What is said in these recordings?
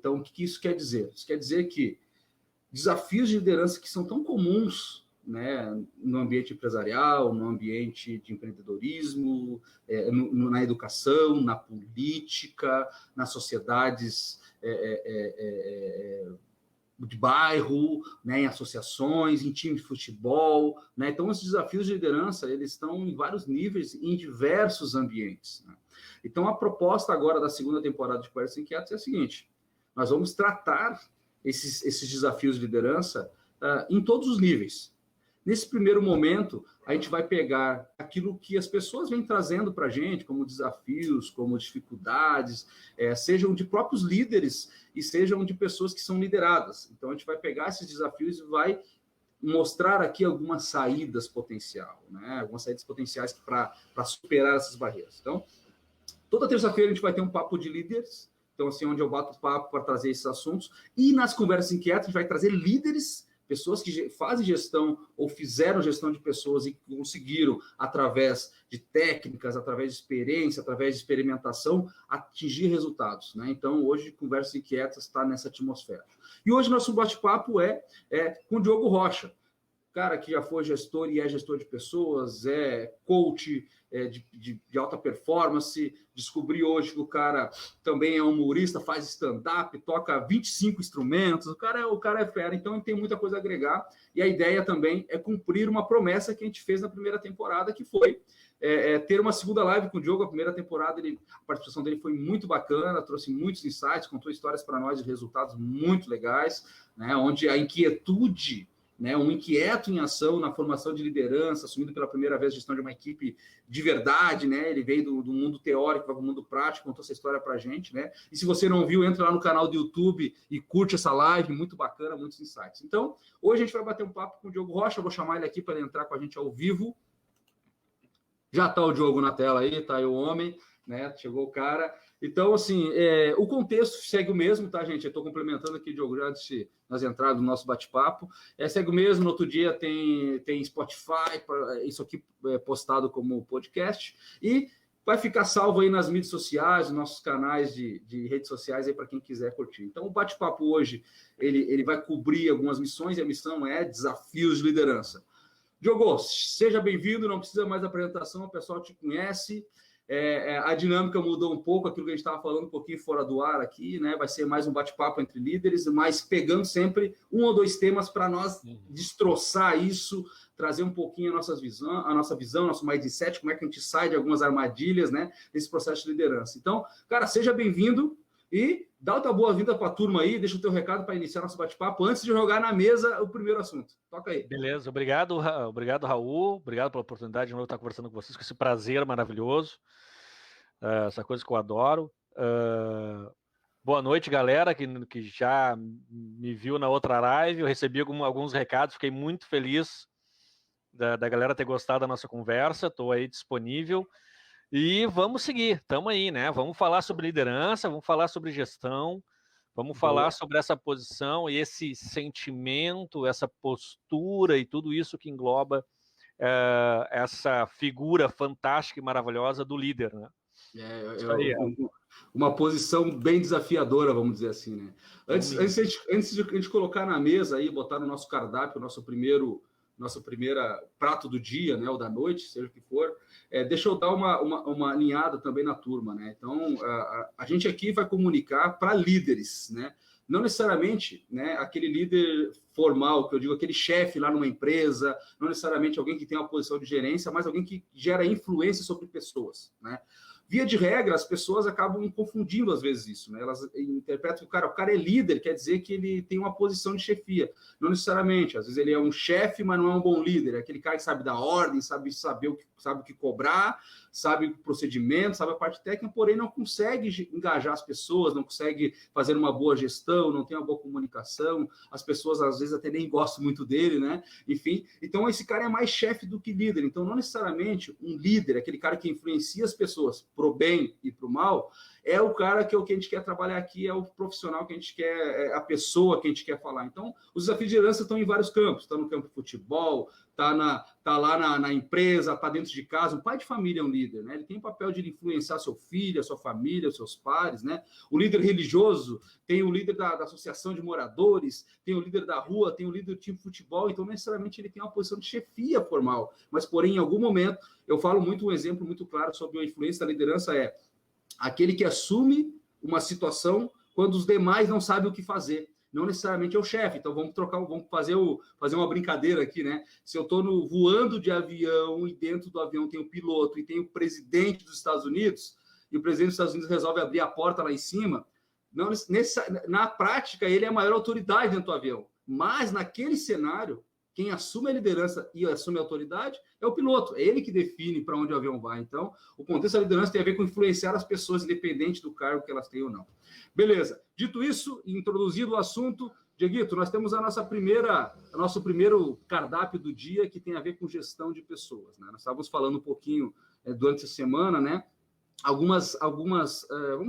Então, o que isso quer dizer? Isso quer dizer que desafios de liderança que são tão comuns, né, no ambiente empresarial, no ambiente de empreendedorismo, na educação, na política, nas sociedades de bairro, né, em associações, em time de futebol, né? Então, esses desafios de liderança, eles estão em vários níveis, em diversos ambientes, né? Então, a proposta agora da segunda temporada de Conversas Inquietas é a seguinte: nós vamos tratar esses desafios de liderança em todos os níveis. Nesse primeiro momento, a gente vai pegar aquilo que as pessoas vêm trazendo para a gente, como desafios, como dificuldades, sejam de próprios líderes e sejam de pessoas que são lideradas. Então, a gente vai pegar esses desafios e vai mostrar aqui algumas saídas potenciais, né? Algumas saídas potenciais para superar essas barreiras. Então, toda terça-feira a gente vai ter um papo de líderes, então, assim, onde eu bato papo para trazer esses assuntos, e nas Conversas Inquietas a gente vai trazer líderes, pessoas que fazem gestão ou fizeram gestão de pessoas e conseguiram, através de técnicas, através de experiência, através de experimentação, atingir resultados, né? Então, hoje, Conversas Inquietas está nessa atmosfera. E hoje, nosso bate-papo é com o Diogo Rocha, cara que já foi gestor e é gestor de pessoas, é coach de alta performance. Descobri hoje que o cara também é humorista, faz stand-up, toca 25 instrumentos. O cara é fera, então ele tem muita coisa a agregar. E a ideia também é cumprir uma promessa que a gente fez na primeira temporada, que foi ter uma segunda live com o Diogo. A primeira temporada, a participação dele foi muito bacana, trouxe muitos insights, contou histórias para nós de resultados muito legais, né, onde a inquietude, né, um inquieto em ação na formação de liderança, assumindo pela primeira vez a gestão de uma equipe de verdade, né? Ele veio do mundo teórico, vai para o mundo prático, contou essa história para a gente, né? E se você não viu, entra lá no canal do YouTube e curte essa live, muito bacana, muitos insights. Então, hoje a gente vai bater um papo com o Diogo Rocha, eu vou chamar ele aqui para ele entrar com a gente ao vivo. Já está o Diogo na tela aí, tá aí o homem, né? Chegou o cara. Então, assim, o contexto segue o mesmo, tá, gente? Eu estou complementando aqui, Diogo, já antes de nós entrarmos no nosso bate-papo. Segue o mesmo, no outro dia tem Spotify, isso aqui é postado como podcast, e vai ficar salvo aí nas mídias sociais, nos nossos canais de redes sociais aí para quem quiser curtir. Então, o bate-papo hoje, ele vai cobrir algumas missões, e a missão é desafios de liderança. Diogo, seja bem-vindo, não precisa mais apresentação, o pessoal te conhece. A dinâmica mudou um pouco, aquilo que a gente estava falando um pouquinho fora do ar aqui, né? Vai ser mais um bate-papo entre líderes, mas pegando sempre um ou dois temas para nós destroçar isso, trazer um pouquinho a nossa visão, nosso mindset, como é que a gente sai de algumas armadilhas, né? Nesse processo de liderança. Então, cara, seja bem-vindo e dá outra boa-vinda para a turma aí, deixa o teu recado para iniciar nosso bate-papo, antes de jogar na mesa o primeiro assunto. Toca aí. Beleza, obrigado, Raul, obrigado pela oportunidade de novo estar conversando com vocês, com esse prazer maravilhoso, essa coisa que eu adoro. Boa noite, galera, que já me viu na outra live, eu recebi alguns recados, fiquei muito feliz da galera ter gostado da nossa conversa, estou aí disponível. E vamos seguir, estamos aí, né? Vamos falar sobre liderança, vamos falar sobre gestão, vamos falar sobre essa posição e esse sentimento, essa postura e tudo isso que engloba essa figura fantástica e maravilhosa do líder, né? Uma posição bem desafiadora, vamos dizer assim, né? Antes de a gente colocar na mesa aí, botar no nosso cardápio, nosso primeira prato do dia, né, ou da noite, seja o que for, deixa eu dar uma alinhada também na turma, né? Então, a gente aqui vai comunicar para líderes, né? Não necessariamente, né, aquele líder formal, que eu digo, aquele chefe lá numa empresa, não necessariamente alguém que tem uma posição de gerência, mas alguém que gera influência sobre pessoas, né? Via de regra, as pessoas acabam confundindo às vezes isso, né? Elas interpretam que o cara é líder, quer dizer que ele tem uma posição de chefia. Não necessariamente, às vezes ele é um chefe, mas não é um bom líder. É aquele cara que sabe dar ordem, sabe o que cobrar, sabe o procedimento, sabe a parte técnica, porém não consegue engajar as pessoas, não consegue fazer uma boa gestão, não tem uma boa comunicação, as pessoas às vezes até nem gostam muito dele, né? Enfim, então esse cara é mais chefe do que líder. Então não necessariamente um líder, aquele cara que influencia as pessoas pro bem e pro mal, é o cara que a gente quer trabalhar aqui, é o profissional que a gente quer, é a pessoa que a gente quer falar. Então, os desafios de liderança estão em vários campos. Está no campo de futebol, tá lá na empresa, está dentro de casa. Um pai de família é um líder, né? Ele tem o papel de influenciar seu filho, a sua família, os seus pares, né? O líder religioso tem o líder da associação de moradores, tem o líder da rua, tem o líder do time de futebol. Então, necessariamente, ele tem uma posição de chefia formal. Mas, porém, em algum momento, eu falo muito um exemplo muito claro sobre a influência da liderança é aquele que assume uma situação quando os demais não sabem o que fazer. Não necessariamente é o chefe. Então vamos fazer uma brincadeira aqui, né? Se eu estou voando de avião e dentro do avião tem o piloto e tem o presidente dos Estados Unidos, e o presidente dos Estados Unidos resolve abrir a porta lá em cima, não, na prática ele é a maior autoridade dentro do avião. Mas naquele cenário, quem assume a liderança e assume a autoridade é o piloto. É ele que define para onde o avião vai. Então, o contexto da liderança tem a ver com influenciar as pessoas, independente do cargo que elas têm ou não. Beleza. Dito isso, introduzido o assunto, Dieguito, nós temos nosso primeiro cardápio do dia, que tem a ver com gestão de pessoas, né? Nós estávamos falando um pouquinho durante a semana, né? Vamos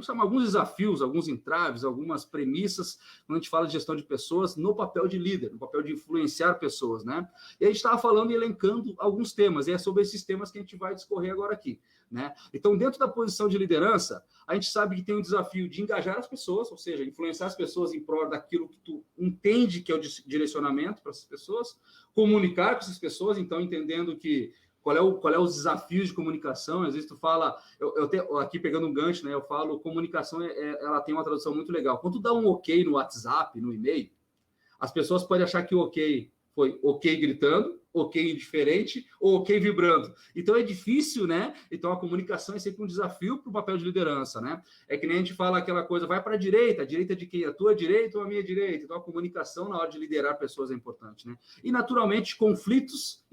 chamar alguns desafios, alguns entraves, algumas premissas, quando a gente fala de gestão de pessoas, no papel de líder, no papel de influenciar pessoas, né? E a gente estava falando e elencando alguns temas, e é sobre esses temas que a gente vai discorrer agora aqui, né? Então, dentro da posição de liderança, a gente sabe que tem um desafio de engajar as pessoas, ou seja, influenciar as pessoas em prol daquilo que tu entende que é o direcionamento para essas pessoas, comunicar com essas pessoas, então entendendo que qual é os desafios de comunicação. Às vezes tu fala, aqui pegando um gancho, né? Eu falo, comunicação, ela tem uma tradução muito legal. Quando tu dá um ok no WhatsApp, no e-mail, as pessoas podem achar que o ok foi ok gritando, ok indiferente ou ok vibrando. Então é difícil, né? Então a comunicação é sempre um desafio para o papel de liderança, né? É que nem a gente fala aquela coisa, vai para a direita de quem? A tua direita ou a minha direita? Então a comunicação na hora de liderar pessoas é importante, né? E naturalmente conflitos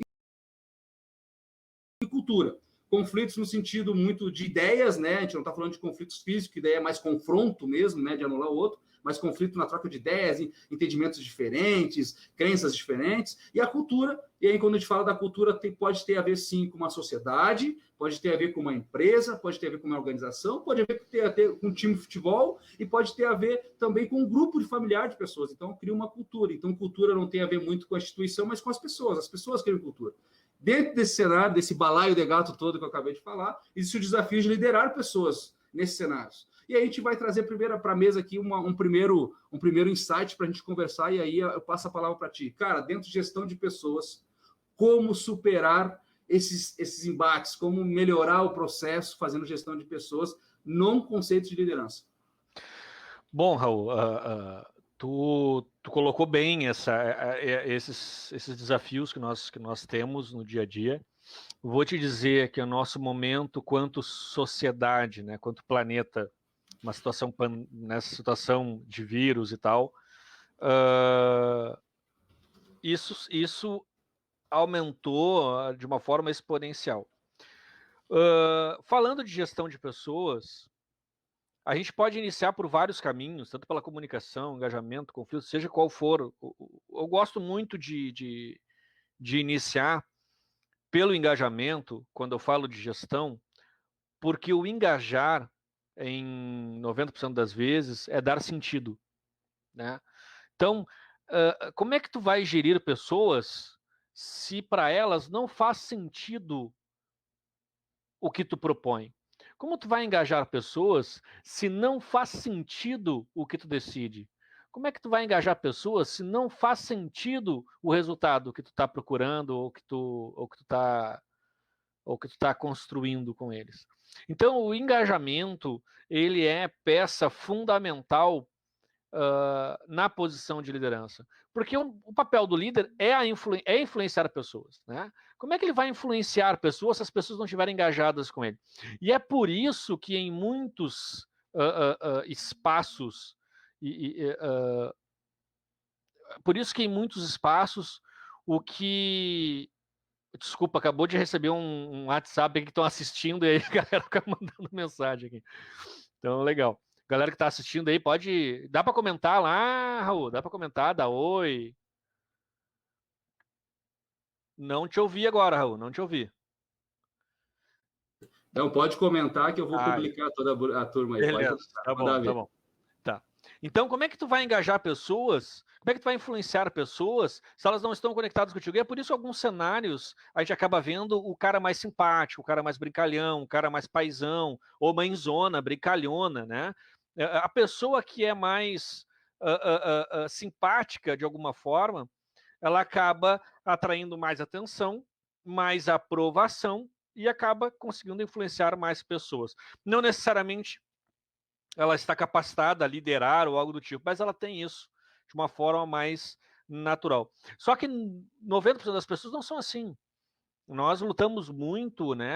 e cultura. Conflitos no sentido muito de ideias, né? A gente não está falando de conflitos físicos, que daí é mais confronto mesmo, né? De anular o outro, mas conflito na troca de ideias, entendimentos diferentes, crenças diferentes, e a cultura. E aí, quando a gente fala da cultura, pode ter a ver, sim, com uma sociedade, pode ter a ver com uma empresa, pode ter a ver com uma organização, pode ter a ver com um time de futebol, e pode ter a ver também com um grupo de familiar de pessoas. Então, cria uma cultura. Então, cultura não tem a ver muito com a instituição, mas com as pessoas criam cultura. Dentro desse cenário, desse balaio de gato todo que eu acabei de falar, existe o desafio de liderar pessoas nesses cenários. E aí a gente vai trazer para a mesa aqui um primeiro insight para a gente conversar, e aí eu passo a palavra para ti. Cara, dentro de gestão de pessoas, como superar esses embates, como melhorar o processo fazendo gestão de pessoas num conceito de liderança? Bom, Raul, tu colocou bem esses desafios que nós temos no dia a dia. Vou te dizer que o nosso momento, quanto sociedade, né, quanto planeta, nessa situação de vírus e tal, isso aumentou de uma forma exponencial. Falando de gestão de pessoas, a gente pode iniciar por vários caminhos, tanto pela comunicação, engajamento, conflito, seja qual for. Eu gosto muito de iniciar pelo engajamento, quando eu falo de gestão, porque o engajar, em 90% das vezes, é dar sentido, né? Então, como é que tu vai gerir pessoas se para elas não faz sentido o que tu propõe? Como tu vai engajar pessoas se não faz sentido o que tu decide? Como é que tu vai engajar pessoas se não faz sentido o resultado que tu está procurando ou que tu está construindo com eles? Então, o engajamento, ele é peça fundamental na posição de liderança. Porque o papel do líder é influenciar pessoas, né? Como é que ele vai influenciar pessoas se as pessoas não estiverem engajadas com ele? E é por isso que em muitos espaços, o que... Desculpa, acabou de receber um WhatsApp aqui que estão assistindo e aí a galera fica mandando mensagem aqui. Então, legal. Galera que está assistindo aí, pode... Dá para comentar lá, Raul? Dá para comentar, dá oi. Não te ouvi agora, Raul, não te ouvi. Então, pode comentar que eu vou publicar toda a turma aí. Beleza, tá bom. Tá. Então, como é que tu vai engajar pessoas? Como é que tu vai influenciar pessoas se elas não estão conectadas contigo? E é por isso que alguns cenários a gente acaba vendo o cara mais simpático, o cara mais brincalhão, o cara mais paizão, ou mãezona, brincalhona, né? A pessoa que é mais simpática de alguma forma, ela acaba atraindo mais atenção, mais aprovação e acaba conseguindo influenciar mais pessoas. Não necessariamente ela está capacitada a liderar ou algo do tipo, mas ela tem isso de uma forma mais natural. Só que 90% das pessoas não são assim. Nós lutamos muito, né?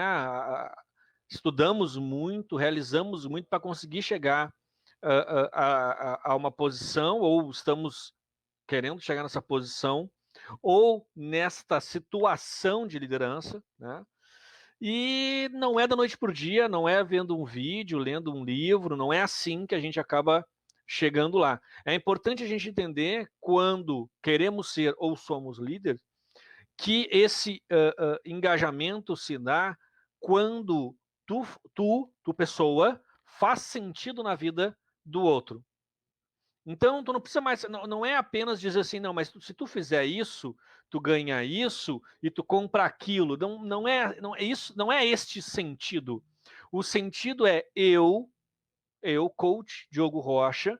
Estudamos muito, realizamos muito para conseguir chegar a uma posição, ou estamos querendo chegar nessa posição, ou nesta situação de liderança, né? E não é da noite por dia, não é vendo um vídeo, lendo um livro, não é assim que a gente acaba chegando lá. É importante a gente entender, quando queremos ser ou somos líderes, que esse engajamento se dá quando tu, pessoa, faz sentido na vida do outro. Então, tu não precisa mais, não é apenas dizer assim, não, mas se tu fizer isso, tu ganha isso e tu compra aquilo. Não é isso, não é este sentido. O sentido é eu, coach Diogo Rocha,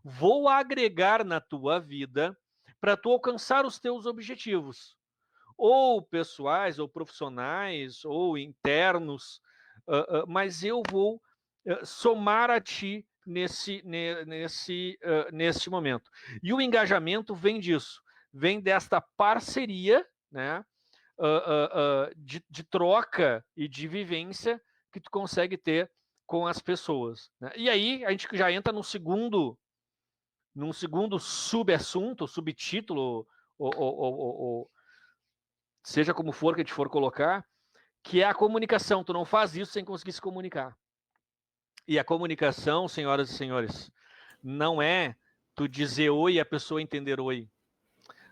vou agregar na tua vida para tu alcançar os teus objetivos, ou pessoais, ou profissionais, ou internos, mas eu vou somar a ti nesse momento. E o engajamento vem disso, vem desta parceria, né, de troca e de vivência que tu consegue ter com as pessoas, né? E aí a gente já entra num segundo subassunto, subtítulo, ou seja como for que a gente for colocar, que é a comunicação. Tu não faz isso sem conseguir se comunicar. E a comunicação, senhoras e senhores, não é tu dizer oi e a pessoa entender oi.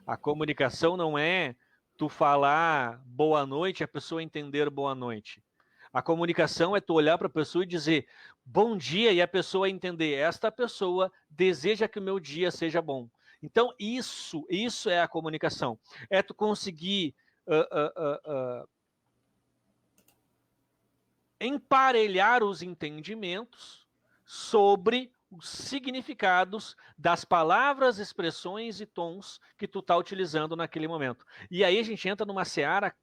A comunicação não é tu falar boa noite e a pessoa entender boa noite. A comunicação é tu olhar para a pessoa e dizer bom dia e a pessoa entender. Esta pessoa deseja que o meu dia seja bom. Então, isso é a comunicação. É tu conseguir emparelhar os entendimentos sobre os significados das palavras, expressões e tons que tu está utilizando naquele momento. E aí a gente entra numa seara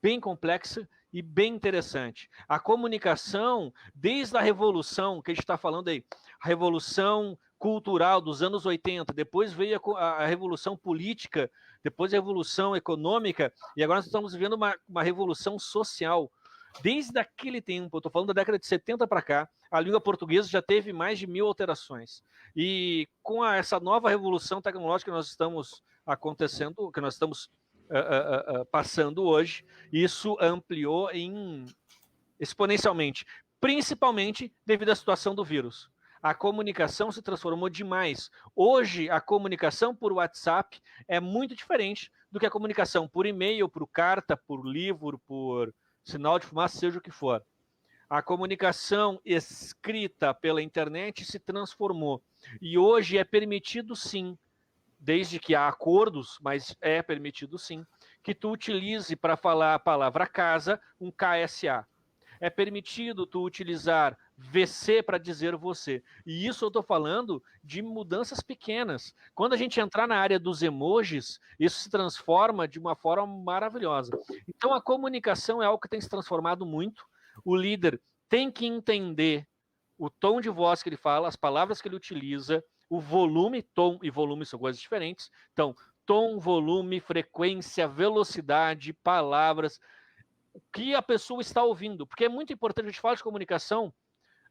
bem complexa e bem interessante. A comunicação, desde a revolução, que a gente está falando aí, a revolução cultural dos anos 80, depois veio a revolução política, depois a revolução econômica, e agora nós estamos vivendo uma revolução social. Desde aquele tempo, eu estou falando da década de 70 para cá, a língua portuguesa já teve mais de 1000 alterações. E com essa nova revolução tecnológica que nós estamos acontecendo, que nós estamos passando hoje, isso ampliou exponencialmente, principalmente devido à situação do vírus. A comunicação se transformou demais. Hoje, a comunicação por WhatsApp é muito diferente do que a comunicação por e-mail, por carta, por livro, por sinal de fumaça, seja o que for. A comunicação escrita pela internet se transformou. E hoje é permitido, sim, desde que há acordos, mas é permitido, sim, que tu utilize para falar a palavra casa um KSA. É permitido tu utilizar VC para dizer você. E isso eu estou falando de mudanças pequenas. Quando a gente entrar na área dos emojis, isso se transforma de uma forma maravilhosa. Então a comunicação é algo que tem se transformado muito. O líder tem que entender o tom de voz que ele fala, as palavras que ele utiliza, o volume, tom e volume são coisas diferentes. Então, tom, volume, frequência, velocidade, palavras, o que a pessoa está ouvindo. Porque é muito importante, a gente fala de comunicação,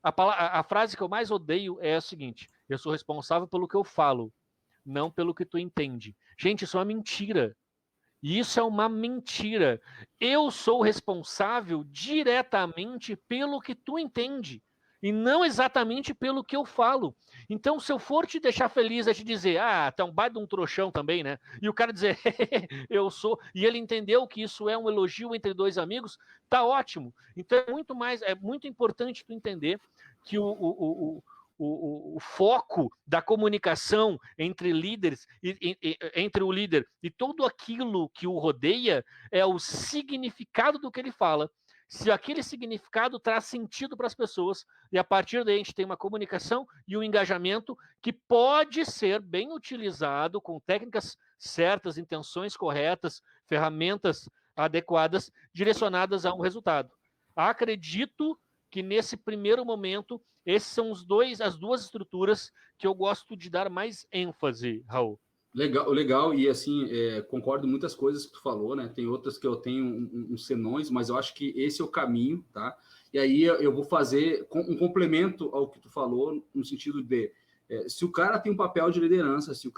a frase que eu mais odeio é a seguinte: eu sou responsável pelo que eu falo, não pelo que tu entende. Gente, isso é uma mentira. Isso é uma mentira. Eu sou responsável diretamente pelo que tu entende. e não exatamente pelo que eu falo. Então, se eu for te deixar feliz a te dizer, tá um baita de um trouxão também, né? E o cara dizer, eu sou, e ele entendeu que isso é um elogio entre dois amigos, tá ótimo. Então, é muito importante tu entender que o foco da comunicação entre líderes, entre o líder e tudo aquilo que o rodeia é o significado do que ele fala. Se aquele significado traz sentido para as pessoas, e a partir daí a gente tem uma comunicação e um engajamento que pode ser bem utilizado com técnicas certas, intenções corretas, ferramentas adequadas, direcionadas a um resultado. Acredito que nesse primeiro momento, esses são as duas estruturas que eu gosto de dar mais ênfase, Raul. Legal, e assim, concordo em muitas coisas que tu falou, né? Tem outras que eu tenho uns senões, mas eu acho que esse é o caminho, tá? E aí eu vou fazer um complemento ao que tu falou, no sentido de, se o cara tem um papel de liderança, se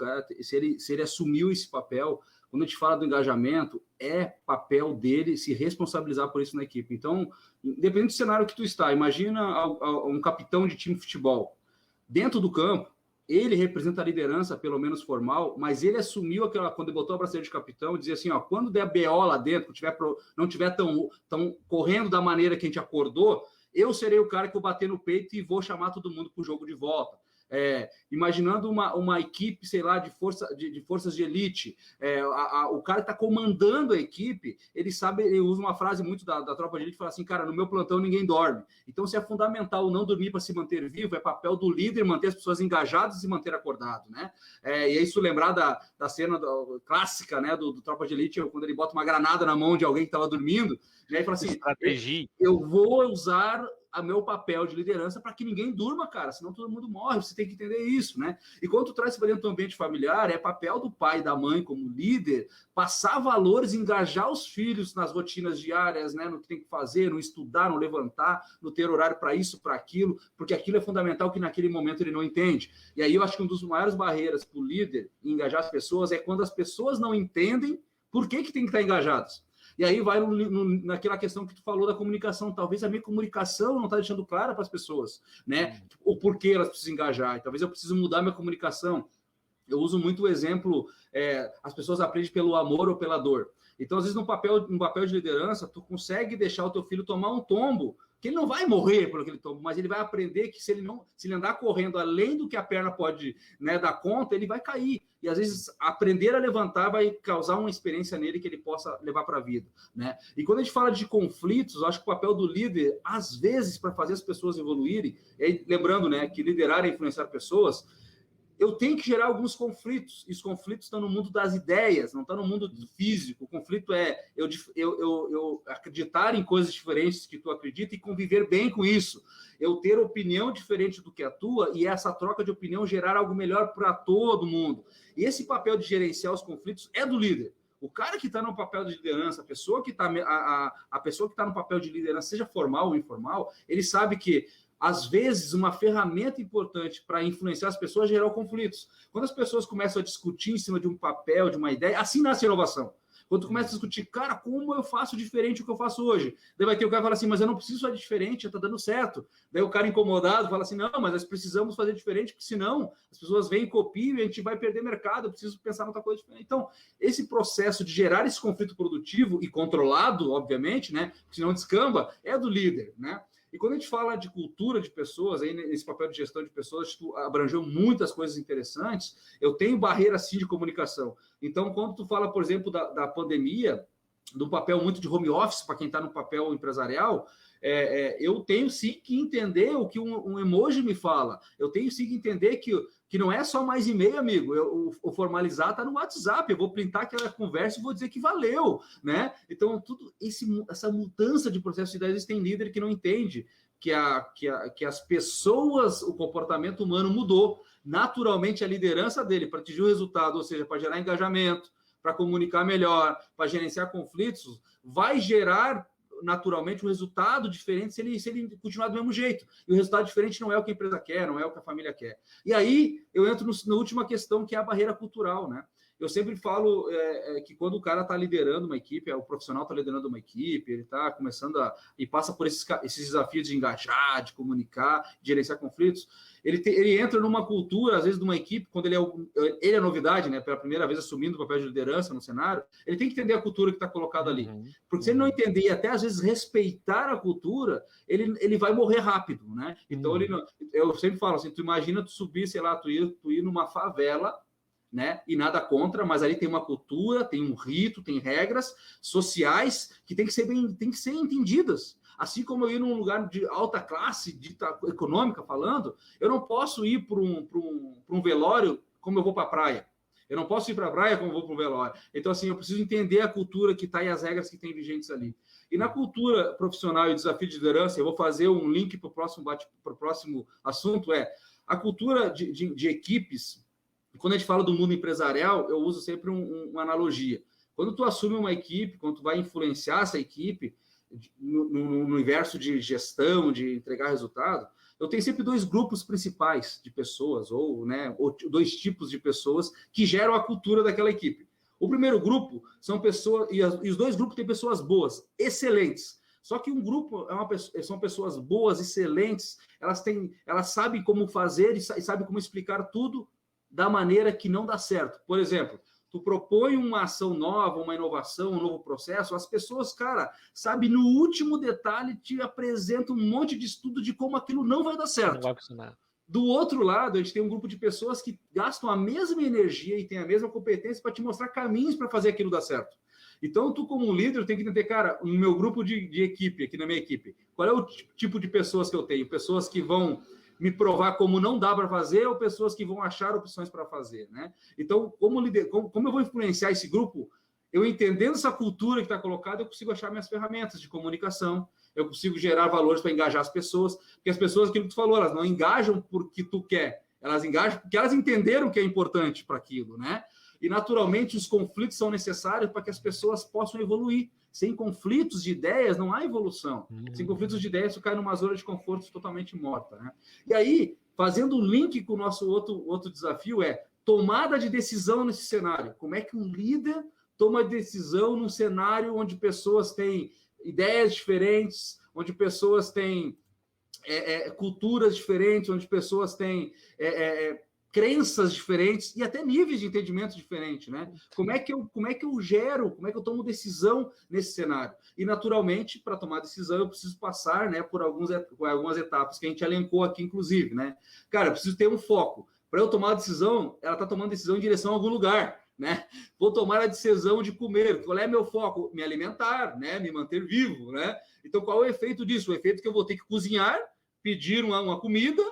ele assumiu esse papel, quando a gente fala do engajamento, é papel dele se responsabilizar por isso na equipe. Então, independente do cenário que tu está, imagina um capitão de time de futebol dentro do campo. Ele representa a liderança, pelo menos formal, mas ele assumiu quando ele botou a braceira de capitão, dizia assim, quando der BO lá dentro, não tiver tão correndo da maneira que a gente acordou, eu serei o cara que vou bater no peito e vou chamar todo mundo para o jogo de volta. Imaginando uma equipe, sei lá, de forças de elite, o cara está comandando a equipe, ele usa uma frase muito da tropa de elite, fala assim, cara, no meu plantão ninguém dorme. Então, se é fundamental não dormir para se manter vivo, é papel do líder manter as pessoas engajadas e se manter acordado, né? E é isso lembrar da cena clássica, né, do tropa de elite, quando ele bota uma granada na mão de alguém que estava dormindo, né, e fala assim, estratégia. Eu vou usar a meu papel de liderança para que ninguém durma, cara, senão todo mundo morre, você tem que entender isso, né? E quando tu traz para dentro do ambiente familiar, é papel do pai e da mãe como líder, passar valores, engajar os filhos nas rotinas diárias, né, no que tem que fazer, no estudar, no levantar, no ter horário para isso, para aquilo, porque aquilo é fundamental que naquele momento ele não entende. E aí eu acho que uma das maiores barreiras para o líder engajar as pessoas é quando as pessoas não entendem por que tem que estar engajadas. E aí vai naquela questão que tu falou da comunicação. Talvez a minha comunicação não está deixando clara para as pessoas, né? O porquê elas precisam engajar. E talvez eu precise mudar minha comunicação. Eu uso muito o exemplo, as pessoas aprendem pelo amor ou pela dor. Então, às vezes, no papel de liderança, tu consegue deixar o teu filho tomar um tombo, que ele não vai morrer por aquele tombo, mas ele vai aprender que se ele andar correndo além do que a perna pode, né, dar conta, ele vai cair. E às vezes aprender a levantar vai causar uma experiência nele que ele possa levar para a vida, né? E quando a gente fala de conflitos, eu acho que o papel do líder, às vezes, para fazer as pessoas evoluírem, lembrando, né, que liderar é influenciar pessoas, eu tenho que gerar alguns conflitos. E os conflitos estão no mundo das ideias, não estão no mundo físico. O conflito é eu acreditar em coisas diferentes que tu acredita e conviver bem com isso. Eu ter opinião diferente do que a tua e essa troca de opinião gerar algo melhor para todo mundo. E esse papel de gerenciar os conflitos é do líder. O cara que está no papel de liderança, a pessoa que está no papel de liderança, seja formal ou informal, ele sabe que às vezes, uma ferramenta importante para influenciar as pessoas é gerar conflitos. Quando as pessoas começam a discutir em cima de um papel, de uma ideia, assim nasce a inovação. Quando tu começa a discutir, cara, como eu faço diferente do que eu faço hoje? Daí vai ter o cara que fala assim, mas eu não preciso fazer diferente, já está dando certo. Daí o cara incomodado fala assim, não, mas nós precisamos fazer diferente, porque senão as pessoas vêm e copiam e a gente vai perder mercado, eu preciso pensar em outra coisa diferente. Então, esse processo de gerar esse conflito produtivo e controlado, obviamente, né, porque senão descamba, é do líder, né? E quando a gente fala de cultura de pessoas, aí nesse papel de gestão de pessoas, tu abrangeu muitas coisas interessantes. Eu tenho barreira, sim, de comunicação. Então, quando tu fala, por exemplo, da pandemia, do papel muito de home office, para quem está no papel empresarial, eu tenho, sim, que entender o que um emoji me fala. Eu tenho, sim, que entender que não é só mais e-mail, amigo. O formalizar está no WhatsApp. Eu vou printar aquela conversa e vou dizer que valeu, né? Então, essa mudança de processo de ideias, tem líder que não entende que as pessoas, o comportamento humano mudou. Naturalmente, a liderança dele para atingir o resultado, ou seja, para gerar engajamento, para comunicar melhor, para gerenciar conflitos, vai gerar naturalmente um resultado diferente se ele continuar do mesmo jeito. E o resultado diferente não é o que a empresa quer, não é o que a família quer. E aí eu entro na última questão, que é a barreira cultural, né? eu sempre falo que quando o cara está liderando uma equipe, o profissional está liderando uma equipe, ele está começando e passa por esses desafios de engajar, de comunicar, de gerenciar conflitos, ele entra numa cultura, às vezes, de uma equipe, quando ele é novidade, né, pela primeira vez assumindo o papel de liderança no cenário, ele tem que entender a cultura que está colocada ali. Porque se ele não entender e até, às vezes, respeitar a cultura, ele vai morrer rápido, né? Então, eu sempre falo assim, tu imagina tu subir, sei lá, tu ir numa favela, né? E nada contra, mas ali tem uma cultura, tem um rito, tem regras sociais que tem que ser entendidas. Assim como eu ir num lugar de alta classe, econômica falando, eu não posso ir para um velório como eu vou para a praia. Eu não posso ir para a praia como eu vou para um velório. Então, assim, eu preciso entender a cultura que está e as regras que tem vigentes ali. E na cultura profissional e desafio de liderança, eu vou fazer um link para o próximo assunto, a cultura de equipes. Quando a gente fala do mundo empresarial, eu uso sempre uma analogia. Quando tu assume uma equipe, quando tu vai influenciar essa equipe no universo de gestão, de entregar resultado, eu tenho sempre 2 grupos principais de pessoas, ou 2 tipos de pessoas que geram a cultura daquela equipe. O primeiro grupo são pessoas, e os 2 grupos têm pessoas boas, excelentes. Só que um grupo são pessoas boas, excelentes, elas sabem como fazer e sabem como explicar tudo da maneira que não dá certo. Por exemplo, tu propõe uma ação nova, uma inovação, um novo processo, as pessoas, cara, sabe, no último detalhe te apresentam um monte de estudo de como aquilo não vai dar certo. Não vai funcionar. Do outro lado, a gente tem um grupo de pessoas que gastam a mesma energia e têm a mesma competência para te mostrar caminhos para fazer aquilo dar certo. Então, tu como líder tem que entender, cara, no meu grupo de equipe, aqui na minha equipe, qual é o tipo de pessoas que eu tenho? Pessoas que vão me provar como não dá para fazer ou pessoas que vão achar opções para fazer, né? Então, como eu vou influenciar esse grupo, eu entendendo essa cultura que está colocada, eu consigo achar minhas ferramentas de comunicação, eu consigo gerar valores para engajar as pessoas, porque as pessoas, aquilo que tu falou, elas não engajam porque tu quer, elas engajam porque elas entenderam que é importante para aquilo, né? E, naturalmente, os conflitos são necessários para que as pessoas possam evoluir. Sem conflitos de ideias, não há evolução. Sem conflitos de ideias, tu cai numa zona de conforto totalmente morta, né? E aí, fazendo um link com o nosso outro desafio, tomada de decisão nesse cenário. Como é que um líder toma decisão num cenário onde pessoas têm ideias diferentes, onde pessoas têm culturas diferentes, onde pessoas têm crenças diferentes e até níveis de entendimento diferentes, né? Como é que eu tomo decisão nesse cenário? E, naturalmente, para tomar decisão, eu preciso passar, né, por algumas etapas que a gente elencou aqui, inclusive, né? Cara, eu preciso ter um foco. Para eu tomar a decisão, ela está tomando decisão em direção a algum lugar, né? Vou tomar a decisão de comer. Qual é meu foco? Me alimentar, né? Me manter vivo, né? Então, qual é o efeito disso? O efeito que eu vou ter que cozinhar, pedir uma comida,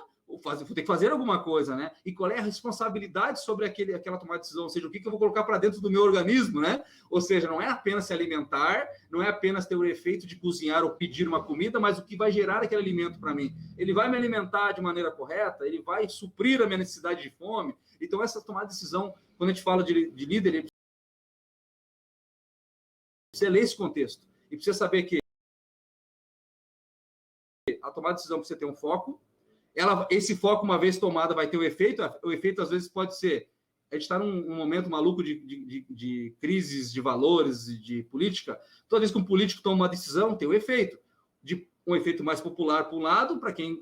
vou ter que fazer alguma coisa, né? E qual é a responsabilidade sobre aquela tomada de decisão? Ou seja, o que eu vou colocar para dentro do meu organismo, né? Ou seja, não é apenas se alimentar, não é apenas ter o efeito de cozinhar ou pedir uma comida, mas o que vai gerar aquele alimento para mim. Ele vai me alimentar de maneira correta? Ele vai suprir a minha necessidade de fome? Então, essa tomada de decisão, quando a gente fala de líder, ele precisa ler esse contexto e precisa saber que a tomada de decisão precisa ter um foco. Esse foco, uma vez tomada, vai ter o efeito. O efeito, às vezes, pode ser... A gente está num momento maluco de crises de valores e de política. Toda vez que um político toma uma decisão, tem o efeito. Um efeito mais popular para um lado, para quem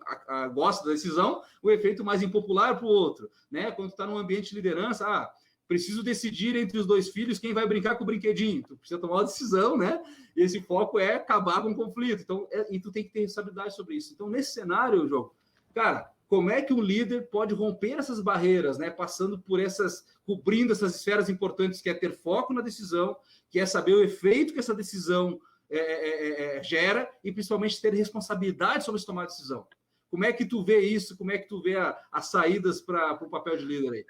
gosta da decisão, o efeito mais impopular para o outro, né? Quando tu está num ambiente de liderança, preciso decidir entre os 2 filhos quem vai brincar com o brinquedinho. Tu precisa tomar uma decisão, né? E esse foco é acabar com o conflito. Então, e tu tem que ter responsabilidade sobre isso. Então, nesse cenário, João, cara, como é que um líder pode romper essas barreiras, né? Cobrindo essas esferas importantes, que é ter foco na decisão, que é saber o efeito que essa decisão gera e, principalmente, ter responsabilidade sobre tomar a decisão. Como é que tu vê isso? Como é que tu vê as saídas para o papel de líder aí?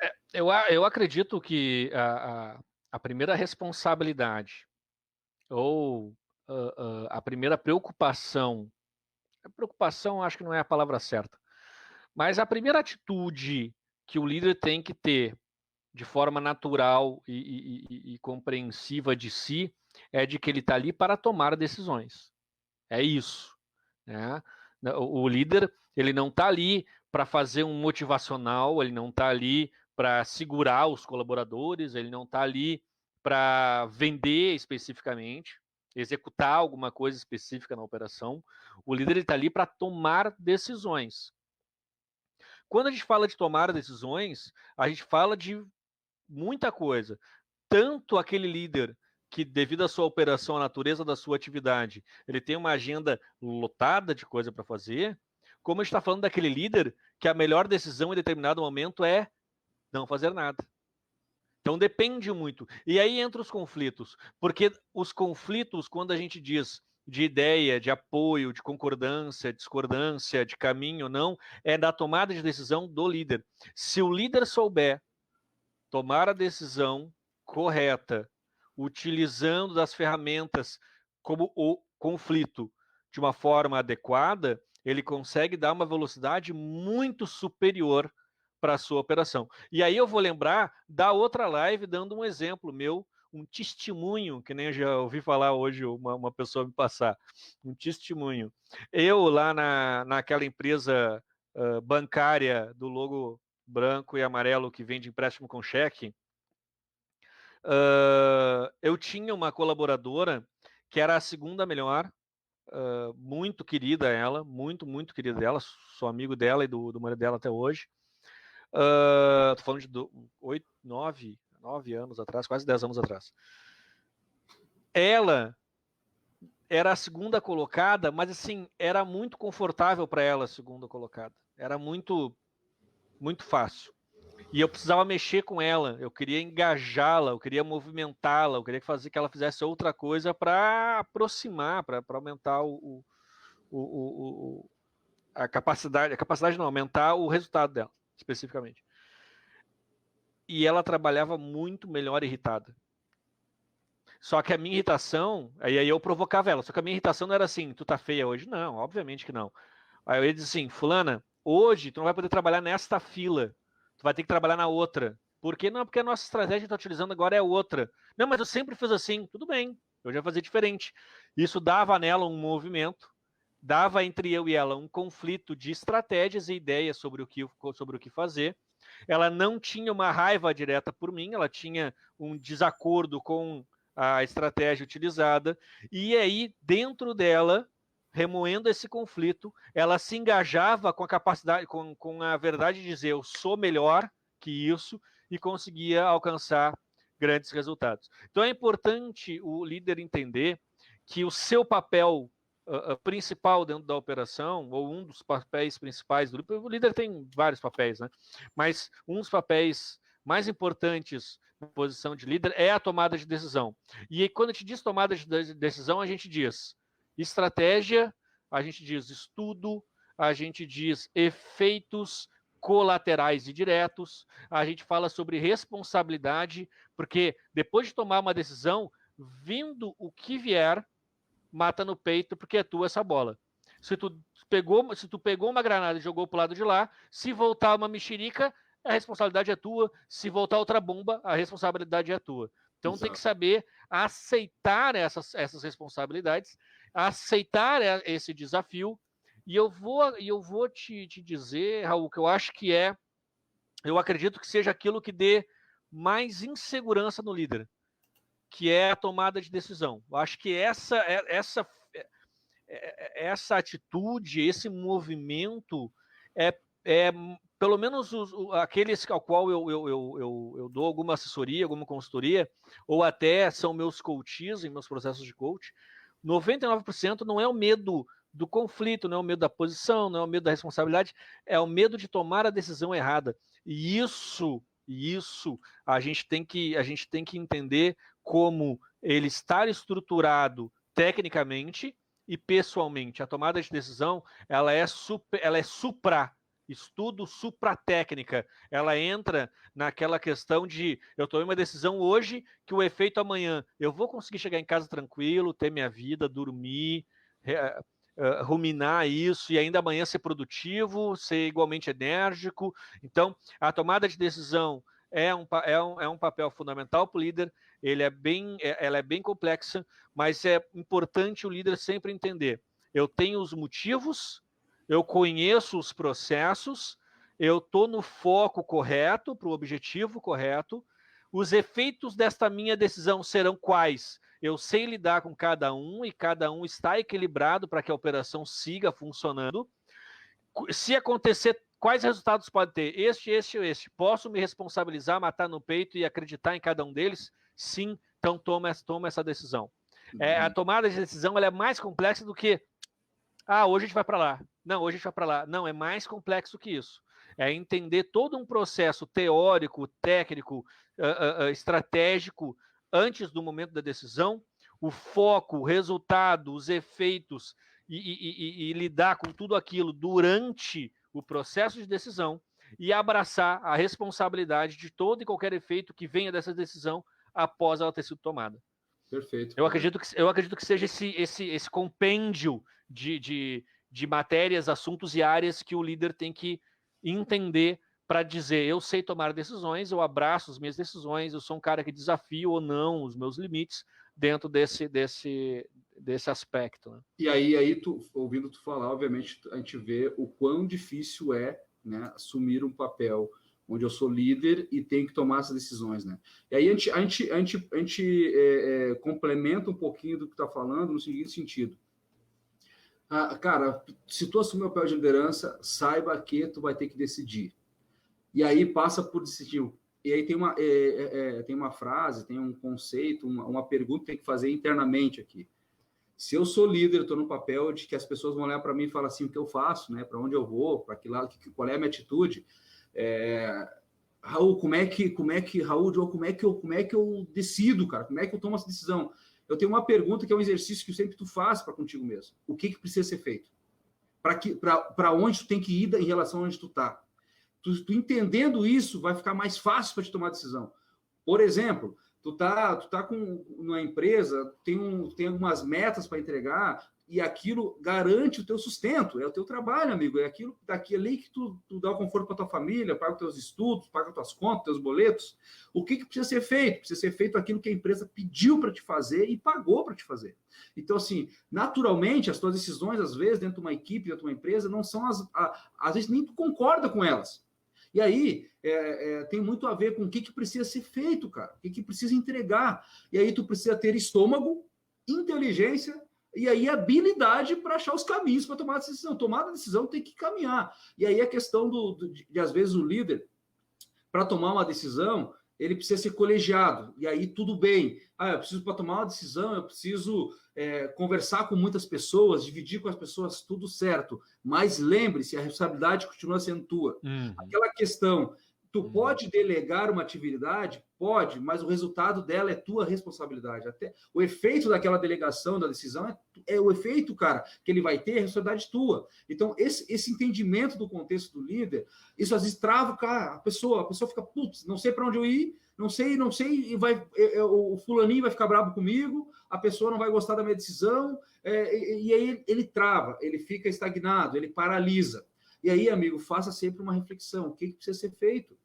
Eu acredito que a primeira responsabilidade ou a primeira preocupação acho que não é a palavra certa, mas a primeira atitude que o líder tem que ter de forma natural e compreensiva de si é de que ele está ali para tomar decisões. É isso, né? O líder, ele não está ali para fazer um motivacional, ele não está ali para segurar os colaboradores, ele não está ali para vender especificamente, executar alguma coisa específica na operação. O líder está ali para tomar decisões. Quando a gente fala de tomar decisões, a gente fala de muita coisa. Tanto aquele líder que, devido à sua operação, à natureza da sua atividade, ele tem uma agenda lotada de coisa para fazer, como a gente está falando daquele líder que a melhor decisão em determinado momento é não fazer nada. Então depende muito. E aí entra os conflitos, porque os conflitos, quando a gente diz de ideia, de apoio, de concordância, discordância, de caminho ou não, é da tomada de decisão do líder. Se o líder souber tomar a decisão correta, utilizando das ferramentas como o conflito de uma forma adequada, ele consegue dar uma velocidade muito superior para a sua operação. E aí eu vou lembrar da outra live, dando um exemplo meu, um testemunho, que nem eu já ouvi falar hoje, uma pessoa me passar, um testemunho. Eu lá naquela empresa bancária do logo branco e amarelo que vende empréstimo com cheque, eu tinha uma colaboradora que era a segunda melhor, muito querida ela, muito querida dela, sou amigo dela e do marido dela até hoje. Tô falando de 9 anos atrás, quase 10 anos atrás. Ela era a segunda colocada, mas assim, era muito confortável para ela a segunda colocada. Era muito fácil. E eu precisava mexer com ela, eu queria engajá-la, eu queria movimentá-la, eu queria fazer que ela fizesse outra coisa para aproximar, para aumentar a capacidade não, aumentar o resultado dela, especificamente. E ela trabalhava muito melhor irritada. Só que a minha irritação, aí eu provocava ela, só que a minha irritação não era assim, tu tá feia hoje? Não, obviamente que não. Aí eu ia dizer assim, fulana, hoje tu não vai poder trabalhar nesta fila, tu vai ter que trabalhar na outra. Por que não? Porque a nossa estratégia que tá utilizando agora é outra. Não, mas eu sempre fiz assim, tudo bem, eu já fazia diferente. Isso dava nela um movimento, dava entre eu e ela um conflito de estratégias e ideias sobre o que fazer. Ela não tinha uma raiva direta por mim, ela tinha um desacordo com a estratégia utilizada, e aí, dentro dela, remoendo esse conflito, ela se engajava com a capacidade, com a verdade de dizer eu sou melhor que isso, e conseguia alcançar grandes resultados. Então é importante o líder entender que o seu papel principal dentro da operação, ou um dos papéis principais do líder, o líder tem vários papéis, né? Mas um dos papéis mais importantes na posição de líder é a tomada de decisão. E aí, quando a gente diz tomada de decisão, a gente diz estratégia, a gente diz estudo, a gente diz efeitos colaterais e diretos, a gente fala sobre responsabilidade, porque depois de tomar uma decisão, vindo o que vier, mata no peito porque é tua essa bola. Se tu pegou uma granada e jogou para o lado de lá, se voltar uma mexerica, a responsabilidade é tua. Se voltar outra bomba, a responsabilidade é tua. Então Exato. Tem que saber aceitar essas responsabilidades, aceitar esse desafio. E eu vou te dizer, Raul, que eu acho que eu acredito que seja aquilo que dê mais insegurança no líder, que é a tomada de decisão. Eu acho que essa atitude, esse movimento é pelo menos aqueles ao qual eu dou alguma assessoria, alguma consultoria, ou até são meus coaches em meus processos de coach, 99% não é o medo do conflito, não é o medo da posição, não é o medo da responsabilidade, é o medo de tomar a decisão errada. E isso a gente tem que entender como ele estar estruturado tecnicamente e pessoalmente. A tomada de decisão, ela é supra estudo, supra-técnica. Ela entra naquela questão de eu tomei uma decisão hoje que o efeito amanhã. Eu vou conseguir chegar em casa tranquilo, ter minha vida, dormir, ruminar isso e ainda amanhã ser produtivo, ser igualmente enérgico. Então, a tomada de decisão é um papel fundamental para o líder. Ela é bem complexa, mas é importante o líder sempre entender. Eu tenho os motivos, eu conheço os processos, eu estou no foco correto, para o objetivo correto, os efeitos desta minha decisão serão quais? Eu sei lidar com cada um e cada um está equilibrado para que a operação siga funcionando. Se acontecer, quais resultados pode ter? Este ou este. Posso me responsabilizar, matar no peito e acreditar em cada um deles? Sim, então toma essa decisão. A tomada de decisão ela é mais complexa do que hoje a gente vai para lá. Não, hoje a gente vai para lá. Não, é mais complexo que isso. É entender todo um processo teórico, técnico, estratégico antes do momento da decisão, o foco, o resultado, os efeitos e lidar com tudo aquilo durante o processo de decisão e abraçar a responsabilidade de todo e qualquer efeito que venha dessa decisão após ela ter sido tomada. Perfeito. Eu acredito que seja esse compêndio de matérias, assuntos e áreas que o líder tem que entender para dizer, eu sei tomar decisões, eu abraço as minhas decisões, eu sou um cara que desafio ou não os meus limites dentro desse aspecto. Né? E aí ouvindo tu falar, obviamente, a gente vê o quão difícil é, né, assumir um papel onde eu sou líder e tenho que tomar essas decisões, né? E aí a gente complementa um pouquinho do que está falando no seguinte sentido. Cara, se tu assumir o papel de liderança, saiba que tu vai ter que decidir. E aí passa por decidir. E aí tem uma frase, tem um conceito, uma pergunta que tem que fazer internamente aqui. Se eu sou líder, eu estou no papel de que as pessoas vão olhar para mim e falar assim, o que eu faço, né? Para onde eu vou, para que lado, qual é a minha atitude. Raul, como é que eu decido, cara? Como é que eu tomo essa decisão? Eu tenho uma pergunta que é um exercício que sempre tu faz para contigo mesmo. O que precisa ser feito? Para onde tu tem que ir em relação a onde tu está? Tu entendendo isso, vai ficar mais fácil para te tomar decisão. Por exemplo, tu tá com uma empresa, tem algumas metas para entregar e aquilo garante o teu sustento, é o teu trabalho, amigo, é aquilo daqui ali que tu dá o conforto para tua família, paga os teus estudos, paga as tuas contas, teus boletos. O que precisa ser feito? Precisa ser feito aquilo que a empresa pediu para te fazer e pagou para te fazer. Então, assim, naturalmente, as tuas decisões, às vezes, dentro de uma equipe, dentro de uma empresa, não são às vezes nem tu concorda com elas. E aí, tem muito a ver com o que precisa ser feito, cara. O que precisa entregar. E aí, tu precisa ter estômago, inteligência e aí habilidade para achar os caminhos para tomar a decisão. Tomar a decisão tem que caminhar. E aí, a questão de às vezes, o líder, para tomar uma decisão, ele precisa ser colegiado. E aí, tudo bem. Eu preciso, para tomar uma decisão, eu preciso conversar com muitas pessoas, dividir com as pessoas, tudo certo. Mas lembre-se, a responsabilidade continua sendo tua. Aquela questão, tu pode delegar uma atividade? Pode, mas o resultado dela é tua responsabilidade. Até o efeito daquela delegação, da decisão, é o efeito, cara, que ele vai ter, é a responsabilidade tua. Então, esse entendimento do contexto do líder, isso às vezes trava, cara, a pessoa fica, putz, não sei para onde eu ir, não sei, e o fulaninho vai ficar bravo comigo, a pessoa não vai gostar da minha decisão, e aí ele trava, ele fica estagnado, ele paralisa. E aí, amigo, faça sempre uma reflexão, o que precisa ser feito?